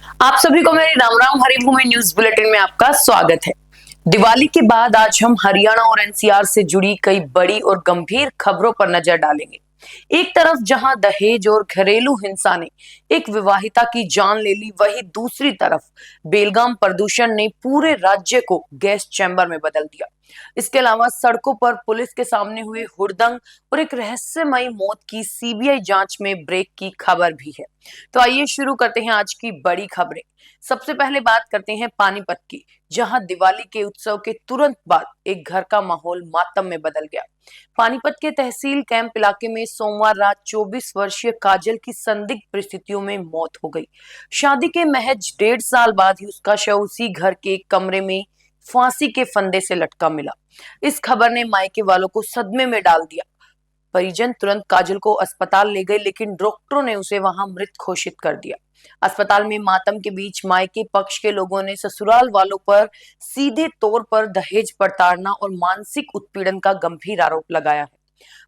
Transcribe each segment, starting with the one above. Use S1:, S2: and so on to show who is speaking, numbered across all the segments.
S1: आप सभी को मेरी राम राम हरिभूमि न्यूज बुलेटिन में आपका स्वागत है। दिवाली के बाद आज हम हरियाणा और एनसीआर से जुड़ी कई बड़ी और गंभीर खबरों पर नजर डालेंगे। एक तरफ जहां दहेज और घरेलू हिंसा ने एक विवाहिता की जान ले ली, वहीं दूसरी तरफ बेलगाम प्रदूषण ने पूरे राज्य को गैस चैम्बर में बदल दिया। इसके अलावा सड़कों पर पुलिस के सामने हुए हुड़दंग और एक रहस्यमयी मौत की सीबीआई जांच में ब्रेक की खबर भी है। तो आइए शुरू करते हैं आज की बड़ी खबरें। सबसे पहले बात करते हैं पानीपत की, जहां दिवाली के उत्सव के तुरंत बाद एक घर का माहौल मातम में बदल गया। पानीपत के तहसील कैंप इलाके में सोमवार रात 24 वर्षीय काजल की संदिग्ध परिस्थितियों में मौत हो गई। शादी के महज 1.5 साल बाद ही उसका शव उसी घर के एक कमरे में फांसी के फंदे से लटका मिला। इस खबर ने मायके वालों को सदमे में डाल दिया। परिजन तुरंत काजल को अस्पताल ले गए, लेकिन डॉक्टरों ने उसे वहां मृत घोषित कर दिया। अस्पताल में मातम के बीच मायके पक्ष के लोगों ने ससुराल वालों पर सीधे तौर पर दहेज प्रताड़ना और मानसिक उत्पीड़न का गंभीर आरोप लगाया है।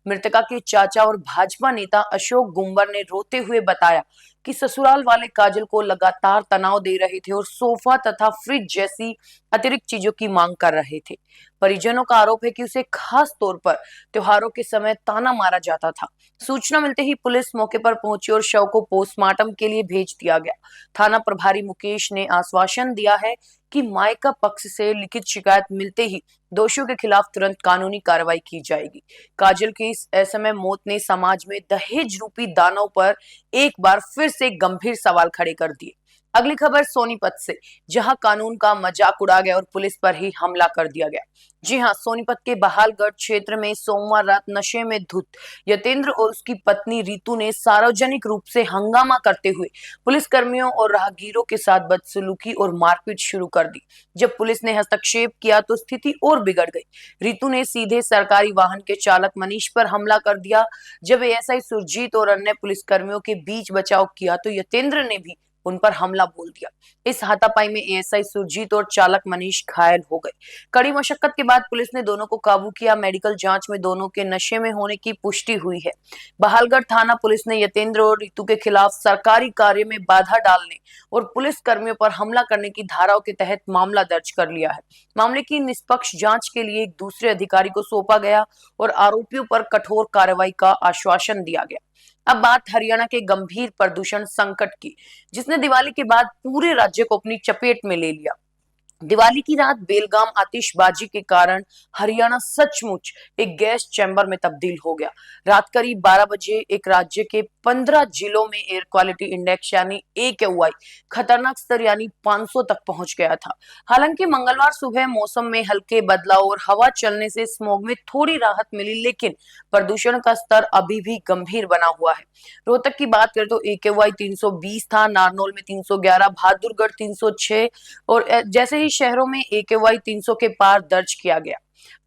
S1: मृतका के चाचा और भाजपा नेता अशोक गुंबर ने रोते हुए बताया कि ससुराल वाले काजल को लगातार तनाव दे रहे थे और सोफा तथा फ्रिज जैसी अतिरिक्त चीजों की मांग कर रहे थे। परिजनों का आरोप है कि उसे खास तौर पर त्योहारों के समय ताना मारा जाता था। सूचना मिलते ही पुलिस मौके पर पहुंची और शव को पोस्टमार्टम के लिए भेज दिया गया। थाना प्रभारी मुकेश ने आश्वासन दिया है कि मायका पक्ष से लिखित शिकायत मिलते ही दोषियों के खिलाफ तुरंत कानूनी कार्रवाई की जाएगी। काजल की इस असमय मौत ने समाज में दहेज रूपी दानव पर एक बार फिर से गंभीर सवाल खड़े कर दिए। अगली खबर सोनीपत से, जहां कानून का मजाक उड़ा गया और पुलिस पर ही हमला कर दिया गया। जी हां, सोनीपत के बहालगढ़ क्षेत्र में सोमवार रात नशे में धुत यतेंद्र और उसकी पत्नी रितु ने सार्वजनिक रूप से हंगामा करते हुए पुलिस कर्मियों और राहगीरों के साथ बदसलूकी और मारपीट शुरू कर दी। जब पुलिस ने हस्तक्षेप किया तो स्थिति और बिगड़ गई। रितु ने सीधे सरकारी वाहन के चालक मनीष पर हमला कर दिया। जब एएसआई सुरजीत और अन्य पुलिसकर्मियों के बीच बचाव किया तो यतेंद्र ने भी उन पर हमला बोल दिया। इस हाथापाई में एएसआई सुरजीत और चालक मनीष घायल हो गए। कड़ी मशक्कत के बाद पुलिस ने दोनों को काबू किया। मेडिकल जांच में दोनों के नशे में होने की पुष्टि हुई है। बहालगढ़ थाना पुलिस ने यतेंद्र और रितु के खिलाफ सरकारी कार्य में बाधा डालने और पुलिस कर्मियों पर हमला करने की धाराओं के तहत मामला दर्ज कर लिया है। मामले की निष्पक्ष जांच के लिए एक दूसरे अधिकारी को सौंपा गया और आरोपियों पर कठोर कार्रवाई का आश्वासन दिया गया। अब बात हरियाणा के गंभीर प्रदूषण संकट की, जिसने दिवाली के बाद पूरे राज्य को अपनी चपेट में ले लिया। दिवाली की रात बेलगाम आतिशबाजी के कारण हरियाणा सचमुच एक गैस चैम्बर में तब्दील हो गया। रात करीब 12 बजे एक राज्य के 15 जिलों में एयर क्वालिटी इंडेक्स यानी AQI खतरनाक स्तर यानी 500 तक पहुंच गया था। हालांकि मंगलवार सुबह मौसम में हल्के बदलाव और हवा चलने से स्मॉग में थोड़ी राहत मिली, लेकिन प्रदूषण का स्तर अभी भी गंभीर बना हुआ है। रोहतक की बात करें तो AQI 320 था, नारनौल में 311, बहादुरगढ़ 306 और जैसे ही शहरों में AQI 300 के पार दर्ज किया गया।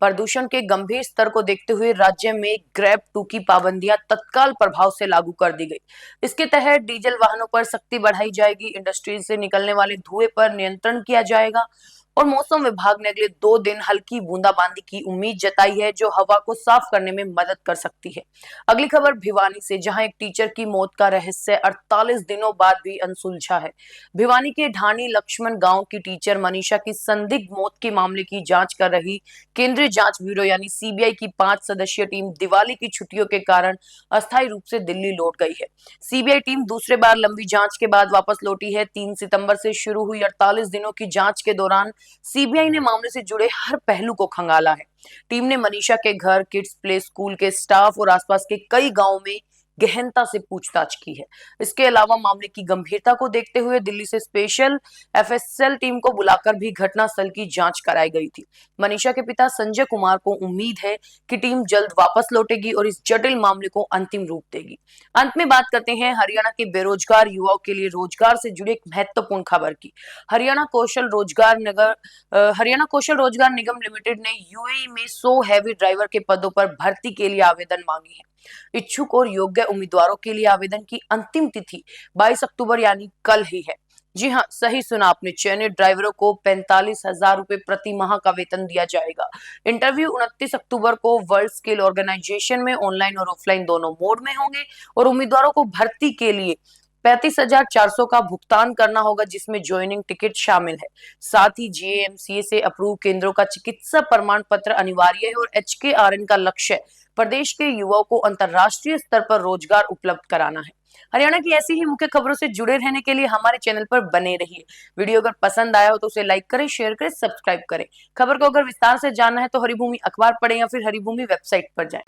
S1: प्रदूषण के गंभीर स्तर को देखते हुए राज्य में ग्रैब 2 की पाबंदियां तत्काल प्रभाव से लागू कर दी गई। इसके तहत डीजल वाहनों पर सख्ती बढ़ाई जाएगी, इंडस्ट्री से निकलने वाले धुएं पर नियंत्रण किया जाएगा और मौसम विभाग ने अगले 2 दिन हल्की बूंदाबांदी की उम्मीद जताई है, जो हवा को साफ करने में मदद कर सकती है। अगली खबर भिवानी से, जहां एक टीचर की मौत का रहस्य 48 दिनों बाद भी अनसुलझा है। भिवानी के ढाणी लक्ष्मण गांव की टीचर मनीषा की संदिग्ध मौत के मामले की जांच कर रही केंद्रीय जांच ब्यूरो यानी सीबीआई की 5 सदस्यीय टीम दिवाली की छुट्टियों के कारण अस्थायी रूप से दिल्ली लौट गई है। सीबीआई टीम दूसरे बार लंबी जांच के बाद वापस लौटी है। 3 सितंबर से शुरू हुई 48 दिनों की जांच के दौरान सीबीआई ने मामले से जुड़े हर पहलू को खंगाला है। टीम ने मनीषा के घर, किड्स प्ले स्कूल के स्टाफ और आसपास के कई गांवों में गहनता से पूछताछ की है। इसके अलावा मामले की गंभीरता को देखते हुए दिल्ली से स्पेशल एफएसएल टीम को बुलाकर भी घटनास्थल की जांच कराई गई थी। मनीषा के पिता संजय कुमार को उम्मीद है कि टीम जल्द वापस लौटेगी और इस जटिल मामले को अंतिम रूप देगी। अंत में बात करते हैं हरियाणा के बेरोजगार युवाओं के लिए रोजगार से जुड़ी एक महत्वपूर्ण खबर की। हरियाणा कौशल रोजगार निगम लिमिटेड ने यूएई में 100 हैवी ड्राइवर के पदों पर भर्ती के लिए आवेदन मांगे हैं। इच्छुक और योग्य उम्मीदवारों के लिए आवेदन की अंतिम तिथि 22 अक्टूबर यानी कल ही है। जी हाँ, सही सुना आपने, चयनित ड्राइवरों को 45,000 रुपए प्रति माह का वेतन दिया जाएगा। इंटरव्यू 29 अक्टूबर को वर्ल्ड स्किल ऑर्गेनाइजेशन में ऑनलाइन और ऑफलाइन दोनों मोड में होंगे और उम्मीदवारों को भर्ती के लिए 35,400 का भुगतान करना होगा, जिसमें ज्वाइनिंग टिकट शामिल है। साथ ही जेएमसीए से अप्रूव केंद्रों का चिकित्सा प्रमाण पत्र अनिवार्य है और एचकेआरएन का लक्ष्य प्रदेश के युवाओं को अंतर्राष्ट्रीय स्तर पर रोजगार उपलब्ध कराना है। हरियाणा की ऐसी ही मुख्य खबरों से जुड़े रहने के लिए हमारे चैनल पर बने रहिए। वीडियो अगर पसंद आया हो तो उसे लाइक करें, शेयर करें, सब्सक्राइब करें। खबर को अगर विस्तार से जानना है तो हरिभूमि अखबार पढ़ें या फिर हरिभूमि वेबसाइट पर जाएं।